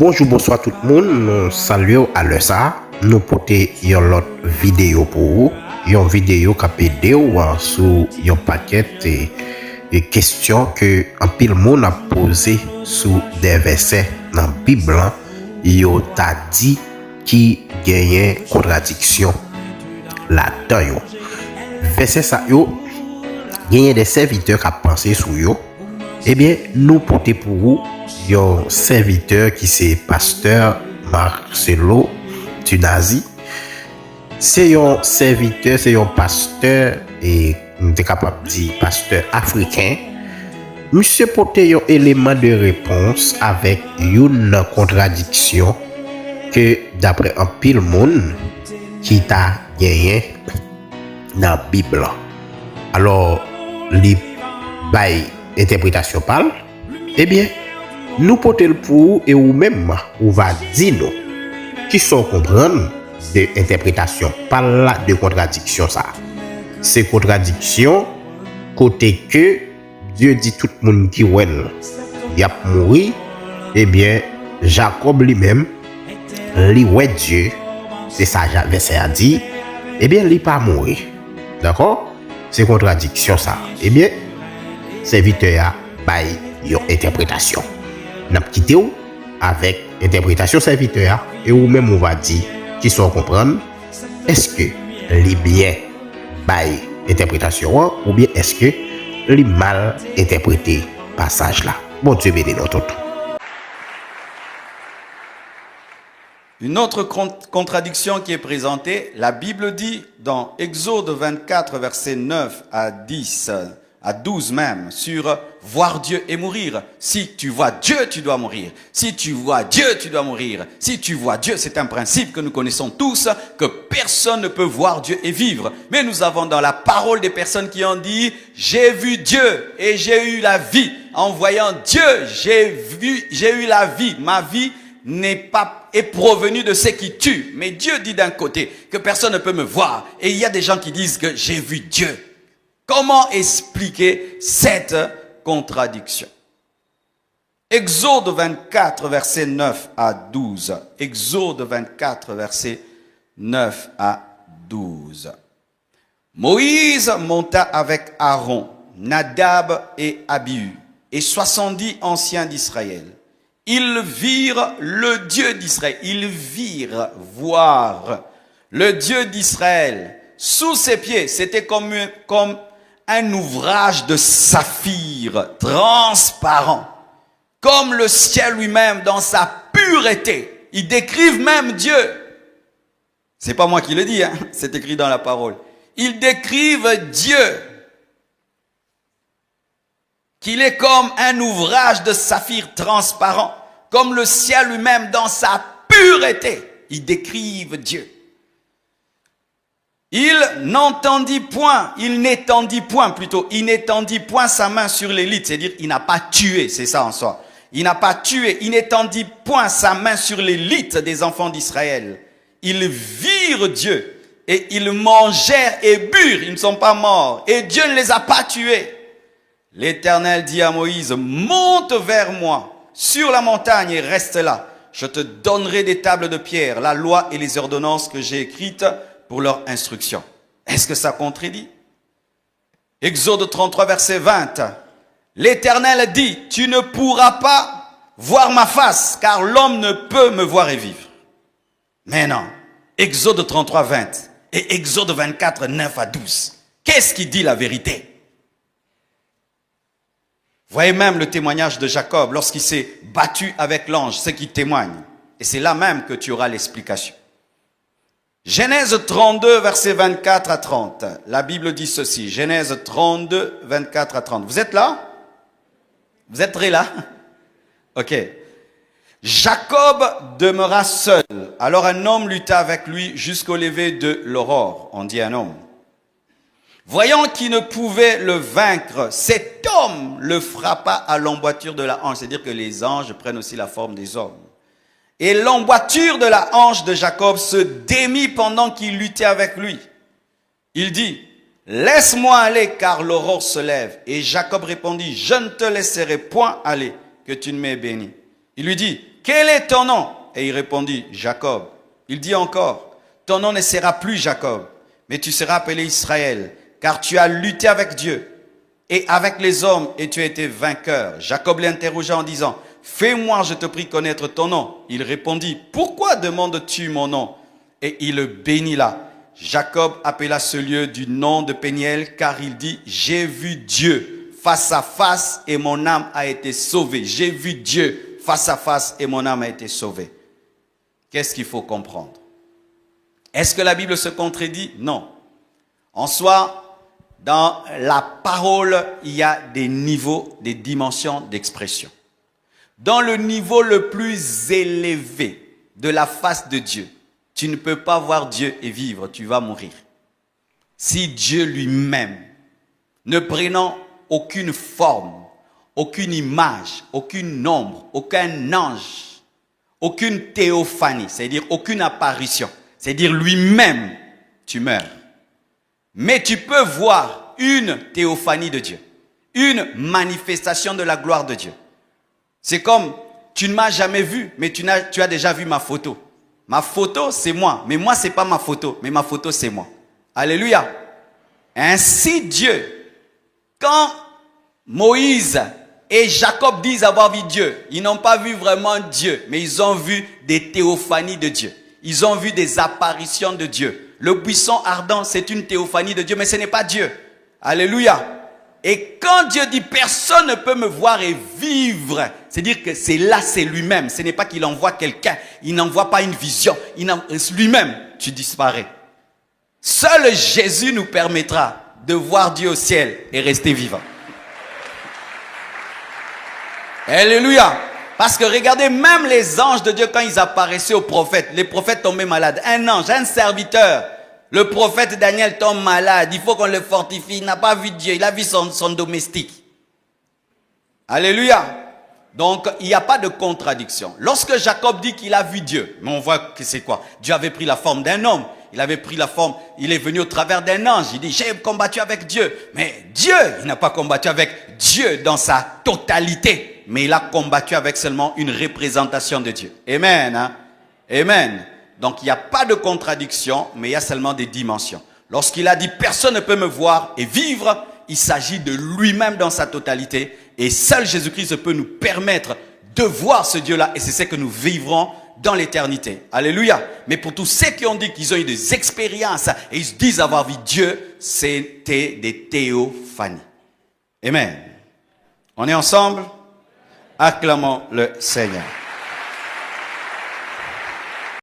Bonjour, bonsoir tout le monde. Nous saluons à l'heure ça. Nous portons une autre vidéo pour vous. Une vidéo qui a aidé sur un paquet de questions que un pile monde a posé sur des versets dans la Bible. Il t'a dit qui gagne contradiction là-dedans. Verset ça, il y a des serviteurs qui ont pensé sur eux. Eh bien, nous portons pour vous un serviteur qui c'est pasteur Marcelo Tunazi. C'est un serviteur, c'est un pasteur et on est capable de dire pasteur africain. Monsieur porte un élément de réponse avec une contradiction que d'après un pile monde qui t'a gagné dans la Bible. Alors, les bail interprétation parle, eh bien, nous portons pour et ou même, on va dire nous, qui sont comprendre de interprétation par là de contradiction ça. Ces contradictions, côté que Dieu dit tout le monde qui y a mouru, eh bien, Jacob lui-même, lui ouais Dieu, c'est ça verset a dit, eh bien, il pas mourir. D'accord? C'est contradiction ça. Eh bien, serviteur a bail une interprétation. N'a quitté avec interprétation serviteur et ou même on va dire qui sont comprendre est-ce que les bien bail interprétation ou bien est-ce que les mal interprété passage là. Bon Dieu bénisse notre tout. Une autre contradiction qui est présentée, la Bible dit dans Exode 24, versets 9 à 10, à 12 même, sur voir Dieu et mourir. Si tu vois Dieu, tu dois mourir. Si tu vois Dieu, tu dois mourir. Si tu vois Dieu, c'est un principe que nous connaissons tous, que personne ne peut voir Dieu et vivre. Mais nous avons dans la parole des personnes qui ont dit, j'ai vu Dieu et j'ai eu la vie. En voyant Dieu, j'ai eu la vie. Ma vie est provenu de ce qui tue. Mais Dieu dit d'un côté que personne ne peut me voir. Et il y a des gens qui disent que j'ai vu Dieu. Comment expliquer cette contradiction? Exode 24, verset 9 à 12. Exode 24, verset 9 à 12. Moïse monta avec Aaron, Nadab et Abihu, et 70 anciens d'Israël. Ils virent le Dieu d'Israël. Ils virent voir le Dieu d'Israël sous ses pieds. C'était comme un ouvrage de saphir transparent, comme le ciel lui-même dans sa pureté. Ils décrivent même Dieu. C'est pas moi qui le dis, hein? C'est écrit dans la parole. Ils décrivent Dieu, qu'il est comme un ouvrage de saphir transparent, comme le ciel lui-même dans sa pureté. Ils décrivent Dieu. Il n'étendit point sa main sur l'élite, c'est-à-dire il n'a pas tué, c'est ça en soi. Il n'a pas tué, il n'étendit point sa main sur l'élite des enfants d'Israël. Ils virent Dieu et ils mangèrent et burent, ils ne sont pas morts et Dieu ne les a pas tués. L'Éternel dit à Moïse, monte vers moi sur la montagne et reste là. Je te donnerai des tables de pierre, la loi et les ordonnances que j'ai écrites pour leur instruction. Est-ce que ça contredit? Exode 33, verset 20. L'Éternel dit, tu ne pourras pas voir ma face, car l'homme ne peut me voir et vivre. Mais non. Exode 33, 20 et Exode 24, 9 à 12. Qu'est-ce qui dit la vérité? Voyez même le témoignage de Jacob lorsqu'il s'est battu avec l'ange, ce qui témoigne. Et c'est là même que tu auras l'explication. Genèse 32, versets 24 à 30. La Bible dit ceci. Genèse 32, 24 à 30. Vous êtes là? Vous êtes très là? Ok. Jacob demeura seul. Alors un homme lutta avec lui jusqu'au lever de l'aurore. On dit un homme. Voyant qu'il ne pouvait le vaincre, cet homme le frappa à l'emboîture de la hanche. C'est-à-dire que les anges prennent aussi la forme des hommes. Et l'emboîture de la hanche de Jacob se démit pendant qu'il luttait avec lui. Il dit, laisse-moi aller car l'aurore se lève. Et Jacob répondit, je ne te laisserai point aller, que tu ne m'aies béni. Il lui dit, quel est ton nom? Et il répondit, Jacob. Il dit encore, ton nom ne sera plus Jacob, mais tu seras appelé Israël, car tu as lutté avec Dieu et avec les hommes et tu as été vainqueur. Jacob l'interrogea en disant, fais-moi, je te prie, connaître ton nom. Il répondit, pourquoi demandes-tu mon nom? Et il le bénit là. Jacob appela ce lieu du nom de Péniel, car il dit, j'ai vu Dieu face à face et mon âme a été sauvée. J'ai vu Dieu face à face et mon âme a été sauvée. Qu'est-ce qu'il faut comprendre? Est-ce que la Bible se contredit? Non. En soi, dans la parole, il y a des niveaux, des dimensions d'expression. Dans le niveau le plus élevé de la face de Dieu, tu ne peux pas voir Dieu et vivre, tu vas mourir. Si Dieu lui-même, ne prenant aucune forme, aucune image, aucune ombre, aucun ange, aucune théophanie, c'est-à-dire aucune apparition, c'est-à-dire lui-même, tu meurs. Mais tu peux voir une théophanie de Dieu, une manifestation de la gloire de Dieu. C'est comme, tu ne m'as jamais vu, mais tu as déjà vu ma photo. Ma photo, c'est moi, mais moi, c'est pas ma photo, mais ma photo, c'est moi. Alléluia. Ainsi Dieu, quand Moïse et Jacob disent avoir vu Dieu, ils n'ont pas vu vraiment Dieu, mais ils ont vu des théophanies de Dieu. Ils ont vu des apparitions de Dieu. Le buisson ardent, c'est une théophanie de Dieu, mais ce n'est pas Dieu. Alléluia. Et quand Dieu dit personne ne peut me voir et vivre, c'est-à-dire que c'est là, c'est lui-même. Ce n'est pas qu'il envoie quelqu'un, il n'envoie pas une vision, lui-même, tu disparais. Seul Jésus nous permettra de voir Dieu au ciel et rester vivant. Alléluia. Parce que regardez, même les anges de Dieu, quand ils apparaissaient aux prophètes, les prophètes tombaient malades. Un ange, un serviteur, le prophète Daniel tombe malade, il faut qu'on le fortifie. Il n'a pas vu Dieu, il a vu son domestique. Alléluia. Donc, il n'y a pas de contradiction. Lorsque Jacob dit qu'il a vu Dieu, mais on voit que c'est quoi? Dieu avait pris la forme d'un homme. Il avait pris la forme, il est venu au travers d'un ange. Il dit, j'ai combattu avec Dieu. Mais Dieu, il n'a pas combattu avec Dieu dans sa totalité. Mais il a combattu avec seulement une représentation de Dieu. Amen. Hein? Amen. Donc, il n'y a pas de contradiction, mais il y a seulement des dimensions. Lorsqu'il a dit, personne ne peut me voir et vivre, il s'agit de lui-même dans sa totalité. Et seul Jésus-Christ peut nous permettre de voir ce Dieu-là. Et c'est ce que nous vivrons dans l'éternité. Alléluia. Mais pour tous ceux qui ont dit qu'ils ont eu des expériences et ils se disent avoir vu Dieu, c'était des théophanies. Amen. On est ensemble? Acclamons le Seigneur.